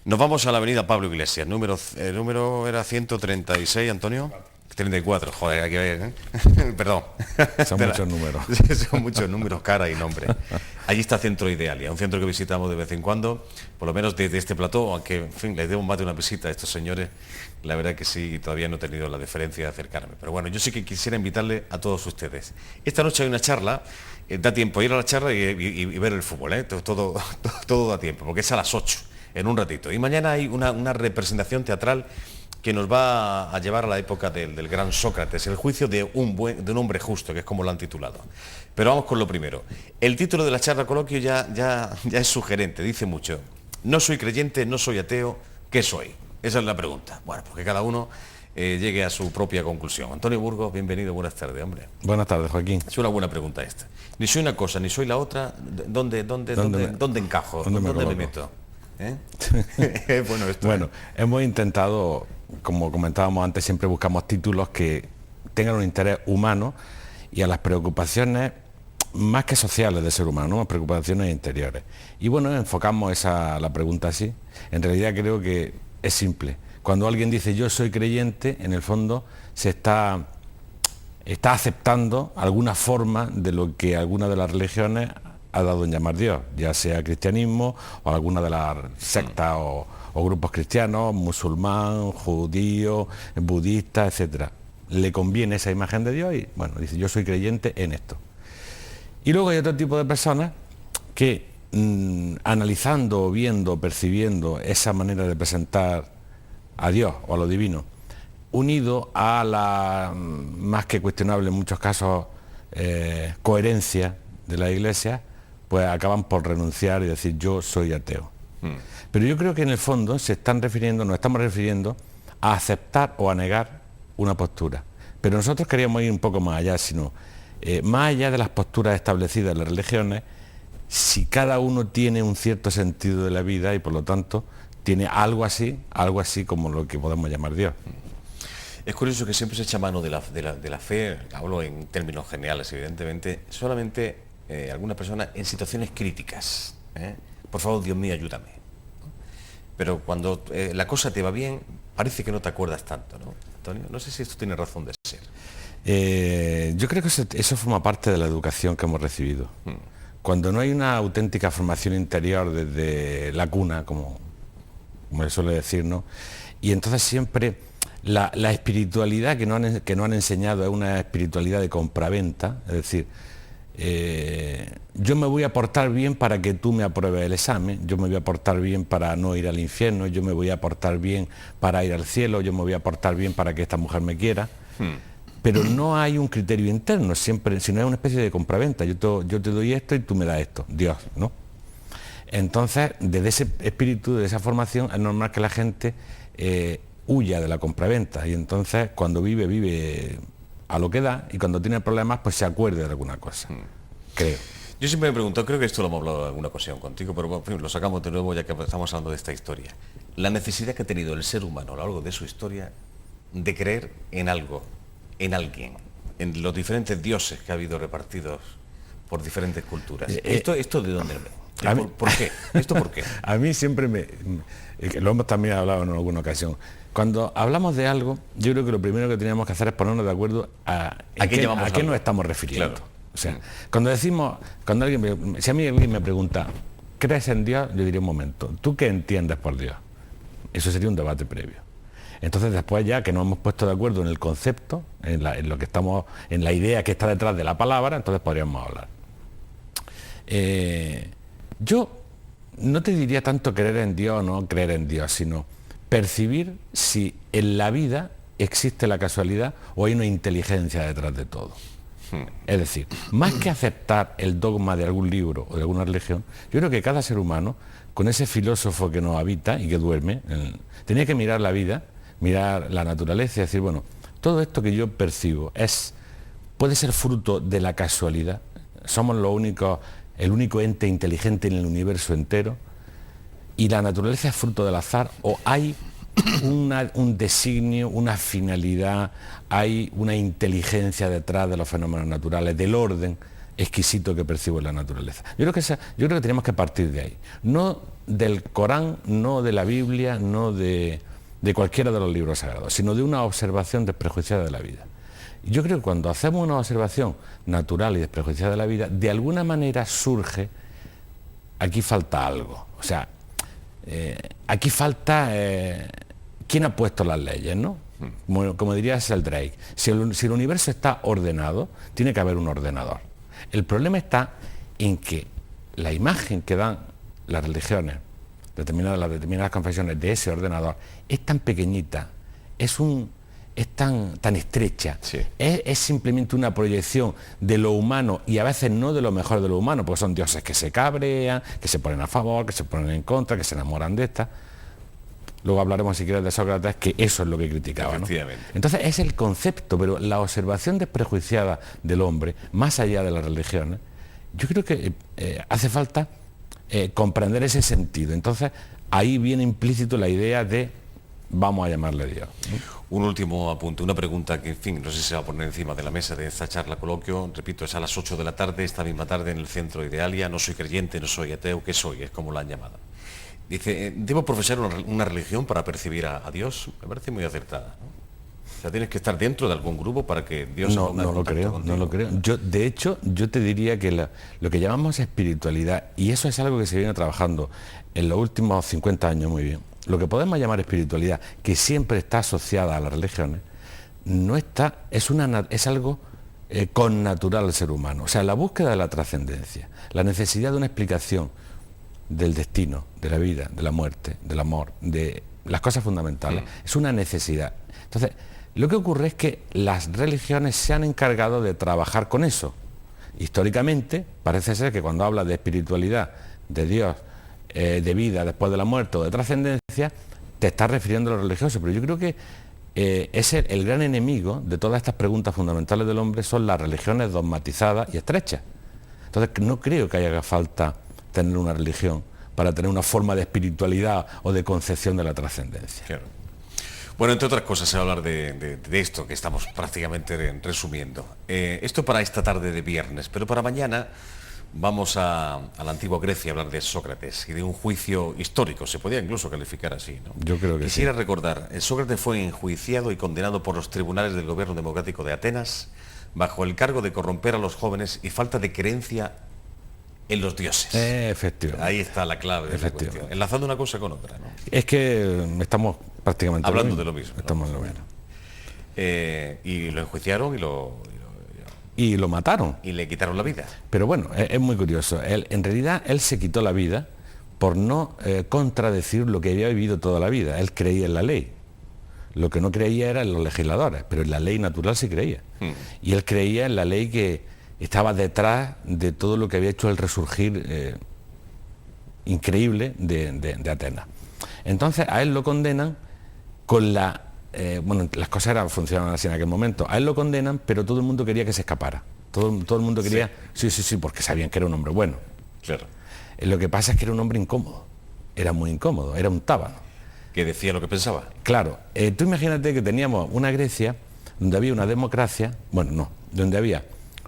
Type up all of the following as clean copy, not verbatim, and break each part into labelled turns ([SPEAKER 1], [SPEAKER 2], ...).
[SPEAKER 1] Nos vamos a la avenida Pablo Iglesias, el número era 136, Antonio. 34, joder, hay que ver, ¿eh? Perdón.
[SPEAKER 2] Son muchos números.
[SPEAKER 1] Son muchos números, cara y nombre. Allí está Centro Idealia, un centro que visitamos de vez en cuando, por lo menos desde este plató, aunque, en fin, les debo más de una visita a estos señores. La verdad que sí, todavía no he tenido la deferencia de acercarme. Pero bueno, yo sí que quisiera invitarle a todos ustedes. Esta noche hay una charla, da tiempo a ir a la charla y ver el fútbol, ¿eh? Todo da tiempo, porque es a las 8, en un ratito. Y mañana hay una representación teatral que nos va a llevar a la época del gran Sócrates, el juicio de un hombre justo, que es como lo han titulado. Pero vamos con lo primero. El título de la charla coloquio ya es sugerente, dice mucho. No soy creyente, no soy ateo, ¿qué soy? Esa es la pregunta. Bueno, porque cada uno llegue a su propia conclusión. Antonio Burgos, bienvenido, buenas tardes, hombre.
[SPEAKER 2] Buenas tardes, Joaquín.
[SPEAKER 1] Es una buena pregunta esta. Ni soy una cosa, ni soy la otra, ¿dónde encajo? ¿Dónde me meto? ¿Eh?
[SPEAKER 2] Bueno, hemos intentado, como comentábamos antes, siempre buscamos títulos que tengan un interés humano y a las preocupaciones más que sociales del ser humano, más preocupaciones interiores. Y bueno, enfocamos la pregunta así. En realidad creo que es simple. Cuando alguien dice yo soy creyente, en el fondo se está aceptando alguna forma de lo que alguna de las religiones ha dado en llamar Dios, ya sea cristianismo o alguna de las sectas o grupos cristianos, musulmán, judío, budista, etcétera. Le conviene esa imagen de Dios y bueno, dice yo soy creyente en esto. Y luego hay otro tipo de personas que analizando, viendo, percibiendo esa manera de presentar a Dios o a lo divino, unido a la más que cuestionable en muchos casos coherencia de la Iglesia, pues acaban por renunciar y decir yo soy ateo. Pero yo creo que en el fondo nos estamos refiriendo a aceptar o a negar una postura. Pero nosotros queríamos ir un poco más allá, sino más allá de las posturas establecidas en las religiones, si cada uno tiene un cierto sentido de la vida y por lo tanto tiene algo así como lo que podemos llamar Dios.
[SPEAKER 1] Es curioso que siempre se echa mano de la fe, hablo en términos generales evidentemente, solamente alguna persona en situaciones críticas. Por favor, Dios mío, ayúdame. Pero cuando la cosa te va bien, parece que no te acuerdas tanto, ¿no, Antonio? No sé si esto tiene razón de ser.
[SPEAKER 2] Yo creo que eso forma parte de la educación que hemos recibido. Cuando no hay una auténtica formación interior desde la cuna, como se suele decir, ¿no? Y entonces siempre la espiritualidad que no han enseñado es una espiritualidad de compraventa, es decir, yo me voy a portar bien para que tú me apruebes el examen, yo me voy a portar bien para no ir al infierno, yo me voy a portar bien para ir al cielo, yo me voy a portar bien para que esta mujer me quiera. Pero no hay un criterio interno, siempre, sino es una especie de compraventa. Yo te doy esto y tú me das esto, Dios, ¿no? Entonces, desde ese espíritu, de esa formación, es normal que la gente huya de la compraventa y entonces cuando vive a lo que da y cuando tiene problemas, pues se acuerde de alguna cosa, creo.
[SPEAKER 1] Yo siempre me he preguntado, creo que esto lo hemos hablado en alguna ocasión contigo, pero en fin, lo sacamos de nuevo ya que estamos hablando de esta historia. La necesidad que ha tenido el ser humano a lo largo de su historia de creer en algo, en alguien, en los diferentes dioses que ha habido repartidos por diferentes culturas. ¿Esto de dónde viene? ¿Por qué? ¿Esto por qué?
[SPEAKER 2] A mí siempre lo hemos también hablado en alguna ocasión, cuando hablamos de algo, yo creo que lo primero que teníamos que hacer es ponernos de acuerdo a qué nos estamos refiriendo. Claro. O sea, si a mí alguien me pregunta, ¿crees en Dios? Yo diría un momento, ¿tú qué entiendes por Dios? Eso sería un debate previo. Entonces después ya que nos hemos puesto de acuerdo en el concepto, en lo que estamos, en la idea que está detrás de la palabra, entonces podríamos hablar. Yo no te diría tanto creer en Dios o no creer en Dios, sino percibir si en la vida existe la casualidad o hay una inteligencia detrás de todo. Es decir, más que aceptar el dogma de algún libro o de alguna religión, yo creo que cada ser humano, con ese filósofo que nos habita y que duerme, tenía que mirar la vida, mirar la naturaleza y decir, bueno, todo esto que yo percibo puede ser fruto de la casualidad. Somos el único ente inteligente en el universo entero y la naturaleza es fruto del azar o hay un designio, una finalidad, hay una inteligencia detrás de los fenómenos naturales, del orden exquisito que percibo en la naturaleza. Yo creo que tenemos que partir de ahí. No del Corán, no de la Biblia, no de cualquiera de los libros sagrados, sino de una observación desprejuiciada de la vida. Yo creo que cuando hacemos una observación natural y desprejuiciada de la vida, de alguna manera surge, aquí falta algo. O sea, aquí falta quién ha puesto las leyes, ¿no? Como diría Sheldrake, si el universo está ordenado, tiene que haber un ordenador. El problema está en que la imagen que dan las religiones, las determinadas confesiones de ese ordenador, es tan pequeñita, es tan estrecha,
[SPEAKER 1] sí.
[SPEAKER 2] es simplemente una proyección de lo humano y a veces no de lo mejor de lo humano, porque son dioses que se cabrean, que se ponen a favor, que se ponen en contra, que se enamoran de esta. Luego hablaremos si quieres de Sócrates, que eso es lo que criticaba, ¿no? Entonces es el concepto, pero la observación desprejuiciada del hombre, más allá de las religiones, yo creo que hace falta comprender ese sentido. Entonces ahí viene implícito la idea de vamos a llamarle Dios.
[SPEAKER 1] Un último apunte, una pregunta que, en fin, no sé si se va a poner encima de la mesa de esta charla coloquio. Repito, es a las 8 de la tarde, esta misma tarde en el Centro Idealia. No soy creyente, no soy ateo, ¿qué soy? Es como la han llamado. Dice, ¿debo profesar una religión para percibir a Dios? Me parece muy acertada, ¿no? O sea, tienes que estar dentro de algún grupo para que Dios se ponga en contacto contigo.
[SPEAKER 2] No lo creo. De hecho, yo te diría que lo que llamamos espiritualidad, y eso es algo que se viene trabajando en los últimos 50 años muy bien, lo que podemos llamar espiritualidad, que siempre está asociada a las religiones, no está, es algo connatural al ser humano. O sea, la búsqueda de la trascendencia, la necesidad de una explicación del destino, de la vida, de la muerte, del amor, de las cosas fundamentales, es una necesidad. Entonces, lo que ocurre es que las religiones se han encargado de trabajar con eso. Históricamente, parece ser que cuando habla de espiritualidad, de Dios, de vida después de la muerte o de trascendencia, te estás refiriendo a lo religioso, pero yo creo que el gran enemigo de todas estas preguntas fundamentales del hombre son las religiones dogmatizadas y estrechas. Entonces, no creo que haya falta tener una religión para tener una forma de espiritualidad o de concepción de la trascendencia.
[SPEAKER 1] Claro. Bueno, entre otras cosas, se va a hablar de esto que estamos prácticamente resumiendo. Esto para esta tarde de viernes, pero para mañana vamos a la antigua Grecia a hablar de Sócrates y de un juicio histórico, se podía incluso calificar así, ¿no?
[SPEAKER 2] Yo creo que
[SPEAKER 1] Quisiera
[SPEAKER 2] sí.
[SPEAKER 1] recordar, Sócrates fue enjuiciado y condenado por los tribunales del gobierno democrático de Atenas bajo el cargo de corromper a los jóvenes y falta de creencia en los dioses.
[SPEAKER 2] Efectivamente.
[SPEAKER 1] Ahí está la clave de la cuestión. Enlazando una cosa con otra, ¿no?
[SPEAKER 2] Es que estamos prácticamente
[SPEAKER 1] hablando de lo mismo.
[SPEAKER 2] Estamos en lo mismo.
[SPEAKER 1] Y lo enjuiciaron
[SPEAKER 2] y lo mataron.
[SPEAKER 1] Y le quitaron la vida.
[SPEAKER 2] Pero bueno, es muy curioso. En realidad, él se quitó la vida por no contradecir lo que había vivido toda la vida. Él creía en la ley. Lo que no creía era en los legisladores, pero en la ley natural sí creía. Y él creía en la ley que estaba detrás de todo lo que había hecho el resurgir increíble de Atenas. Entonces a él lo condenan con las cosas funcionaban así en aquel momento. A él lo condenan, pero todo el mundo quería que se escapara. Todo el mundo quería, sí, porque sabían que era un hombre bueno.
[SPEAKER 1] Claro.
[SPEAKER 2] Lo que pasa es que era un hombre incómodo. Era muy incómodo, era un tábano.
[SPEAKER 1] Que decía lo que pensaba.
[SPEAKER 2] Claro, tú imagínate que teníamos una Grecia donde había una democracia, donde había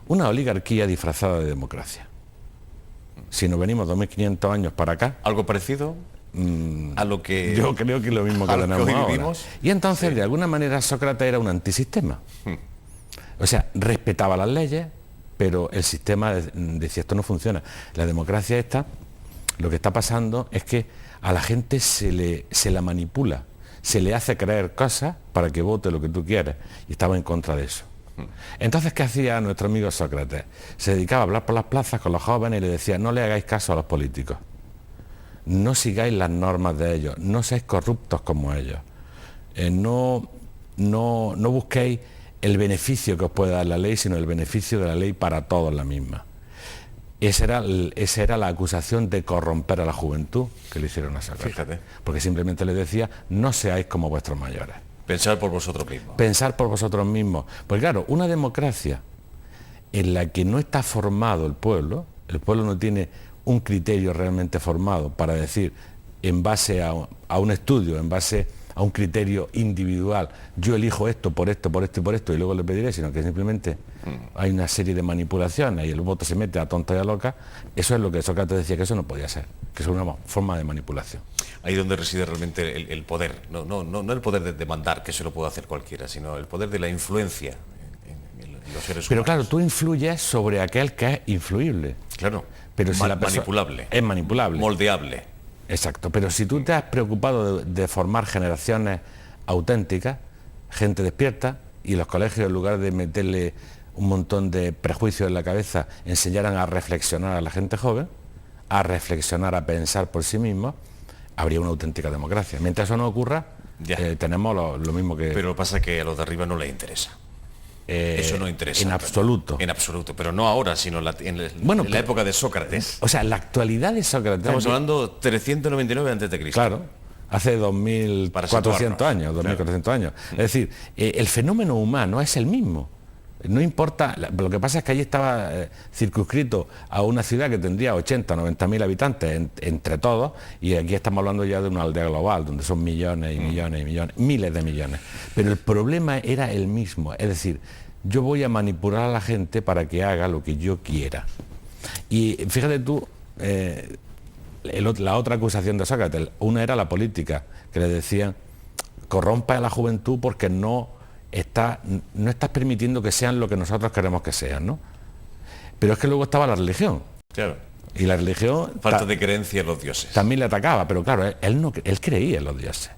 [SPEAKER 2] una oligarquía disfrazada de democracia. Si nos venimos 2500 años para acá...
[SPEAKER 1] ¿Algo parecido a lo que...
[SPEAKER 2] Yo creo que es lo mismo que tenemos ahora. Y entonces, de alguna manera, Sócrates era un antisistema. O sea, respetaba las leyes, pero el sistema decía, esto no funciona. La democracia esta, lo que está pasando es que a la gente se la manipula, se le hace creer cosas para que vote lo que tú quieres. Y estaba en contra de eso. Entonces, ¿qué hacía nuestro amigo Sócrates? Se dedicaba a hablar por las plazas con los jóvenes y le decía, no le hagáis caso a los políticos, no sigáis las normas de ellos, no seáis corruptos como ellos, no busquéis el beneficio que os puede dar la ley, sino el beneficio de la ley para todos la misma. Esa era la acusación de corromper a la juventud que le hicieron a Sócrates.
[SPEAKER 1] Fíjate.
[SPEAKER 2] Porque simplemente le decía, no seáis como vuestros mayores.
[SPEAKER 1] Pensar por vosotros mismos.
[SPEAKER 2] Pensar por vosotros mismos. Pues claro, una democracia en la que no está formado el pueblo no tiene un criterio realmente formado para decir, en base a un estudio, en base a un criterio individual, yo elijo esto, por esto, por esto y por esto, y luego le pediré, sino que simplemente hay una serie de manipulaciones y el voto se mete a tonta y a loca. Eso es lo que Sócrates decía, que eso no podía ser, que es una forma de manipulación.
[SPEAKER 1] Ahí donde reside realmente el poder, no el poder de mandar, que eso lo puede hacer cualquiera, sino el poder de la influencia en los seres humanos.
[SPEAKER 2] Pero claro, tú influyes sobre aquel que es influible.
[SPEAKER 1] Claro,
[SPEAKER 2] pero si
[SPEAKER 1] manipulable.
[SPEAKER 2] Es manipulable.
[SPEAKER 1] Moldeable.
[SPEAKER 2] Exacto, pero si tú te has preocupado de formar generaciones auténticas, gente despierta, y los colegios, en lugar de meterle un montón de prejuicios en la cabeza, enseñaran a reflexionar a la gente joven, a reflexionar, a pensar por sí mismos, habría una auténtica democracia. Mientras eso no ocurra, tenemos lo mismo que...
[SPEAKER 1] Pero lo que pasa es que a los de arriba no les interesa. Eso no interesa.
[SPEAKER 2] En absoluto.
[SPEAKER 1] En absoluto, pero no ahora, sino en la época de Sócrates.
[SPEAKER 2] O sea, la actualidad de Sócrates...
[SPEAKER 1] Estamos hablando 399 a.C.
[SPEAKER 2] Claro, hace 2400 años, 2400 años. Es decir, el fenómeno humano es el mismo. No importa, lo que pasa es que allí estaba circunscrito a una ciudad que tendría 80, 90.000 habitantes entre todos, y aquí estamos hablando ya de una aldea global, donde son millones y millones y millones, miles de millones. Pero el problema era el mismo, es decir, yo voy a manipular a la gente para que haga lo que yo quiera. Y fíjate tú, la otra acusación de Sócrates, una era la política, que le decían, corrompe a la juventud porque no estás permitiendo que sean lo que nosotros queremos que sean, ¿no? Pero es que luego estaba la religión.
[SPEAKER 1] Claro.
[SPEAKER 2] Y la religión...
[SPEAKER 1] Falta de creencia en los dioses.
[SPEAKER 2] También le atacaba, pero claro, él creía en los dioses.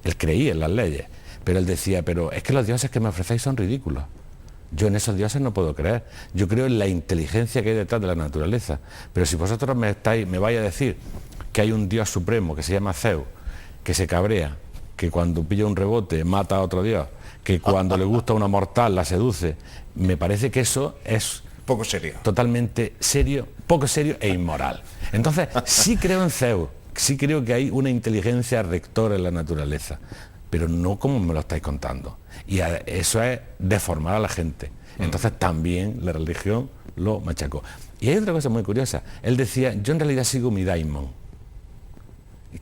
[SPEAKER 2] Él creía en las leyes. Pero él decía, pero es que los dioses que me ofrecéis son ridículos. Yo en esos dioses no puedo creer. Yo creo en la inteligencia que hay detrás de la naturaleza. Pero si vosotros me vais a decir que hay un dios supremo que se llama Zeus, que se cabrea, que cuando pilla un rebote mata a otro dios, que cuando le gusta a una mortal la seduce, me parece que eso es
[SPEAKER 1] poco serio.
[SPEAKER 2] Totalmente serio, poco serio e inmoral. Entonces, sí creo en Zeus, sí creo que hay una inteligencia rectora en la naturaleza, pero no como me lo estáis contando. Y eso es deformar a la gente. Entonces también la religión lo machacó. Y hay otra cosa muy curiosa. Él decía, yo en realidad sigo mi daimon.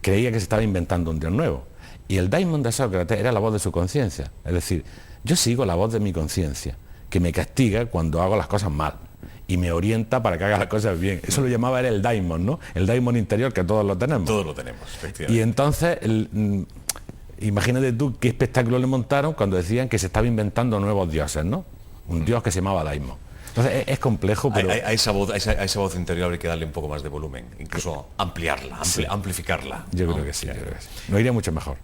[SPEAKER 2] Creía que se estaba inventando un dios nuevo. Y el daimon de Sócrates era la voz de su conciencia. Es decir, yo sigo la voz de mi conciencia, que me castiga cuando hago las cosas mal y me orienta para que haga las cosas bien. Eso lo llamaba él el daimon, ¿no? El daimon interior, que todos lo tenemos.
[SPEAKER 1] Todos lo tenemos, efectivamente.
[SPEAKER 2] Y entonces, imagínate tú qué espectáculo le montaron cuando decían que se estaba inventando nuevos dioses, ¿no? Un dios que se llamaba daimon. Entonces es complejo, pero...
[SPEAKER 1] A esa voz interior hay que darle un poco más de volumen, incluso ampliarla, amplificarla.
[SPEAKER 2] Yo creo que sí, yo creo que sí. No iría mucho mejor.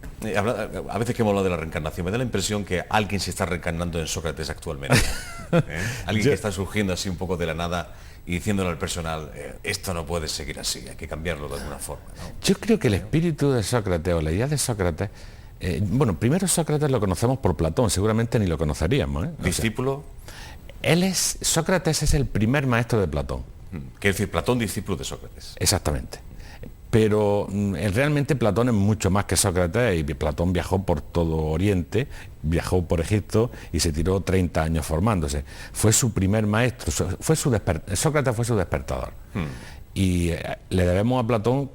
[SPEAKER 1] A veces que hemos hablado de la reencarnación, me da la impresión que alguien se está reencarnando en Sócrates actualmente. Alguien que está surgiendo así un poco de la nada y diciéndole al personal, esto no puede seguir así, hay que cambiarlo de alguna forma, ¿no?
[SPEAKER 2] Yo creo que el espíritu de Sócrates o la idea de Sócrates, bueno, primero Sócrates lo conocemos por Platón, seguramente ni lo conoceríamos, ¿eh?
[SPEAKER 1] ¿Discípulo?
[SPEAKER 2] Sócrates es el primer maestro de Platón.
[SPEAKER 1] Quiere decir, Platón discípulo de Sócrates.
[SPEAKER 2] Exactamente. Pero realmente Platón es mucho más que Sócrates, y Platón viajó por todo Oriente, viajó por Egipto y se tiró 30 años formándose. Fue su primer maestro, Sócrates fue su despertador. Y le debemos a Platón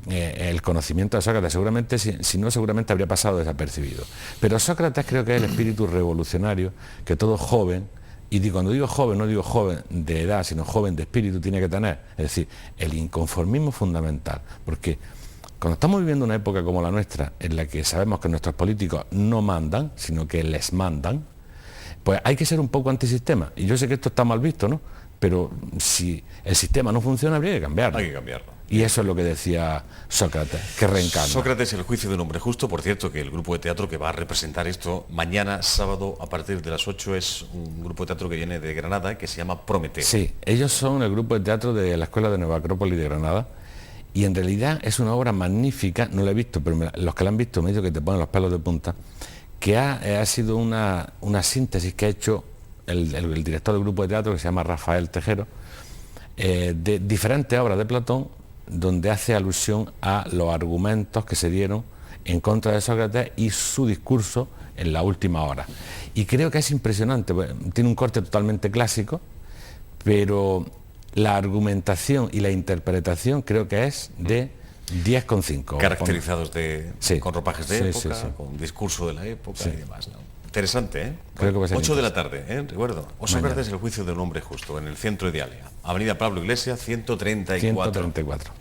[SPEAKER 2] el conocimiento de Sócrates. Seguramente, si no, seguramente habría pasado desapercibido. Pero Sócrates creo que es el espíritu revolucionario que todo joven, y cuando digo joven, no digo joven de edad, sino joven de espíritu, tiene que tener. Es decir, el inconformismo fundamental. Porque cuando estamos viviendo una época como la nuestra, en la que sabemos que nuestros políticos no mandan, sino que les mandan, pues hay que ser un poco antisistema. Y yo sé que esto está mal visto, ¿no? Pero si el sistema no funciona, habría que cambiarlo.
[SPEAKER 1] Hay que cambiarlo.
[SPEAKER 2] Y eso es lo que decía Sócrates, que reencarna.
[SPEAKER 1] Sócrates, el juicio de un hombre justo. Por cierto, que el grupo de teatro que va a representar esto mañana, sábado, a partir de las 8, es un grupo de teatro que viene de Granada, que se llama Prometeo.
[SPEAKER 2] Sí, ellos son el grupo de teatro de la Escuela de Nueva Acrópolis de Granada. Y en realidad es una obra magnífica, no la he visto, pero los que la han visto me dicen que te ponen los pelos de punta, que ha sido una síntesis que ha hecho el director del grupo de teatro, que se llama Rafael Tejero, de diferentes obras de Platón, donde hace alusión a los argumentos que se dieron en contra de Sócrates y su discurso en la última hora. Y creo que es impresionante, tiene un corte totalmente clásico, pero la argumentación y la interpretación creo que es de 10,5.
[SPEAKER 1] Caracterizados
[SPEAKER 2] Sí.
[SPEAKER 1] con ropajes de
[SPEAKER 2] Sí,
[SPEAKER 1] época,
[SPEAKER 2] sí, sí.
[SPEAKER 1] con discurso de la época
[SPEAKER 2] Sí.
[SPEAKER 1] y demás, ¿no? Interesante, ¿eh?
[SPEAKER 2] Creo que va a ser
[SPEAKER 1] 8 de la
[SPEAKER 2] interesante.
[SPEAKER 1] tarde, ¿eh? Recuerdo. O Sócrates, el juicio de un hombre justo, en el centro de Alea. Avenida Pablo Iglesias, 134.
[SPEAKER 2] 134.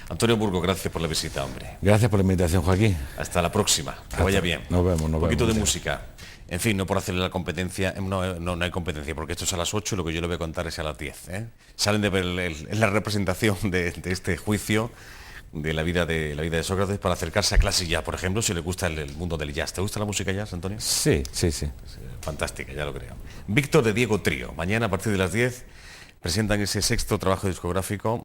[SPEAKER 1] Antonio Burgo, gracias por la visita, hombre.
[SPEAKER 2] Gracias por la invitación, Joaquín.
[SPEAKER 1] Hasta la próxima. Que vaya bien.
[SPEAKER 2] Nos vemos,
[SPEAKER 1] Un poquito de
[SPEAKER 2] ya.
[SPEAKER 1] música. En fin, no por hacerle la competencia, no hay competencia, porque esto es a las 8 y lo que yo le voy a contar es a las 10. ¿eh? Salen de ver la representación de este juicio de la vida de Sócrates para acercarse a clase ya, por ejemplo, si le gusta el mundo del jazz. ¿Te gusta la música jazz, Antonio?
[SPEAKER 2] Sí, sí, sí.
[SPEAKER 1] Fantástica, ya lo creo. Víctor de Diego Trío. Mañana a partir de las 10 presentan ese sexto trabajo discográfico